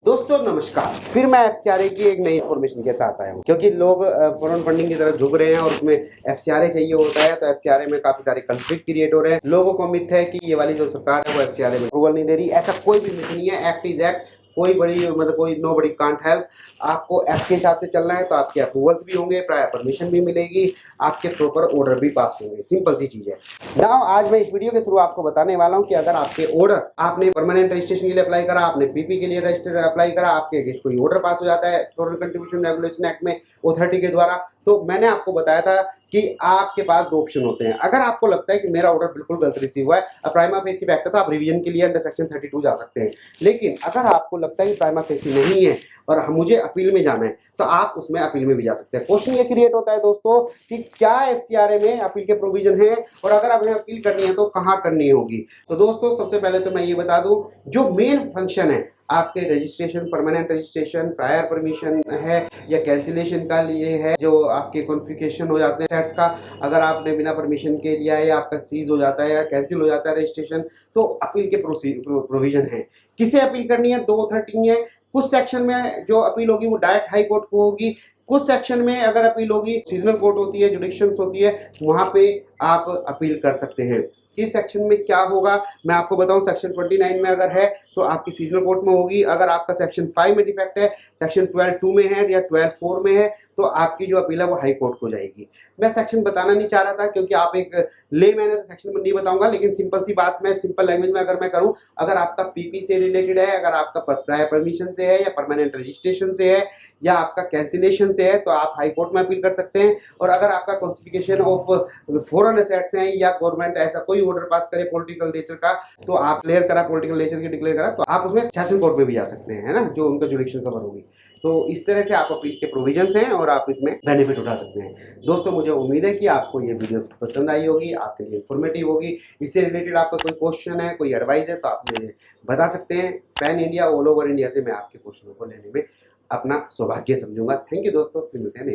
दोस्तों नमस्कार, फिर मैं एफसीआरए की एक नई इन्फॉर्मेशन के साथ आया हूँ क्योंकि लोग फॉरेन फंडिंग की तरफ झुक रहे हैं और उसमें एफसीआरए चाहिए होता है। तो एफसीआरए में काफी सारे कंफ्लिक्ट क्रिएट हो रहे हैं। लोगों को उम्मीद है कि ये वाली जो सरकार है वो एफसीआरए में अप्रूवल नहीं दे रही। ऐसा कोई भी मिथ नहीं है। एक्ट इज एक्ट, कोई बड़ी मतलब कोई नो बड़ी कांट हेल्प। आपको एक्ट के हिसाब से चलना है तो आपके अप्रूवल्स भी होंगे, प्रायर परमिशन भी मिलेगी, आपके प्रॉपर ऑर्डर भी पास होंगे। सिंपल सी चीज है। नाउ आज मैं इस वीडियो के थ्रू आपको बताने वाला हूं कि अगर आपके ऑर्डर, आपने परमानेंट रजिस्ट्रेशन के लिए अप्लाई करा, आपने पीपी के लिए रजिस्टर अप्लाई करा, आपके अगेंस्ट कोई ऑर्डर पास हो जाता है फॉरेन कंट्रीब्यूशन रेगुलेशन एक्ट में अथॉरिटी के द्वारा, तो मैंने आपको बताया था कि आपके पास दो ऑप्शन होते हैं। अगर आपको लगता है कि मेरा ऑर्डर बिल्कुल गलत रिसीव हुआ है, प्राइमा फेसी एक्ट है, तो आप रिवीजन के लिए अंडर सेक्शन 32 जा सकते हैं। लेकिन अगर आपको लगता है कि प्राइमा फेसी नहीं है और मुझे अपील में जाना है, तो आप उसमें अपील में भी जा सकते हैं। क्वेश्चन ये क्रिएट होता है दोस्तों कि क्या एफसीआरए में अपील के प्रोविजन है और अगर हमें अपील करनी है तो कहां करनी होगी। तो दोस्तों सबसे पहले तो मैं ये बता दूं, जो मेन फंक्शन है आपके registration, permanent registration, prior permission है या कैंसिलेशन का लिए है, जो आपके कॉन्फिगरेशन हो जाते हैं सेट्स का, अगर आपने बिना परमिशन के लिया है या आपका सीज हो जाता है या कैंसिल हो जाता है रजिस्ट्रेशन, तो अपील के प्रोविजन है। किसे अपील करनी है? दो अथॉरिटी है। कुछ सेक्शन में जो अपील होगी वो डायरेक्ट हाई कोर्ट को होगी। कुछ सेक्शन में अगर अपील होगी, सीजनल कोर्ट होती है, जुडिक्शंस होती है, वहां पे आप अपील कर सकते हैं। इस सेक्शन में क्या होगा मैं आपको बताऊं। सेक्शन 29 में अगर है तो आपकी सीजनल कोर्ट में होगी। अगर आपका सेक्शन 5 में डिफेक्ट है, सेक्शन 12(2) में है या 12(4) में है, तो आपकी जो अपील है वो हाई कोर्ट को जाएगी। मैं सेक्शन बताना नहीं चाह रहा था क्योंकि आप एक ले, मैंने तो सेक्शन में नहीं बताऊंगा, लेकिन सिंपल सी बात मैं सिंपल लैंग्वेज में अगर मैं करूं, अगर आपका पीपी से रिलेटेड है, अगर आपका प्रायर परमिशन से है या परमानेंट रजिस्ट्रेशन से है या आपका कैंसिलेशन से है, तो आप हाई कोर्ट में अपील कर सकते हैं। और अगर आपका क्लासिफिकेशन ऑफ फॉरेन एसेट्स हैं या गवर्नमेंट ऐसा कोई ऑर्डर पास करे पॉलिटिकल नेचर का, तो आप क्लियर करा, पॉलिटिकल नेचर की डिक्लेयर करा, तो आप उसमें सेशन कोर्ट में भी जा सकते हैं, है ना, जो उनका जुडिक्शन कवर होगी। तो इस तरह से आप अपील के प्रोविजंस हैं और आप इसमें बेनिफिट उठा सकते हैं। दोस्तों मुझे उम्मीद है कि आपको ये वीडियो पसंद आई होगी, आपके लिए इन्फॉर्मेटिव होगी। इससे रिलेटेड आपका कोई क्वेश्चन है, कोई एडवाइस है, तो आप मुझे बता सकते हैं। Pan India, all over India से मैं आपके क्वेश्चनों को लेने में अपना सौभाग्य समझूंगा। थैंक यू दोस्तों, फिर मिलते हैं।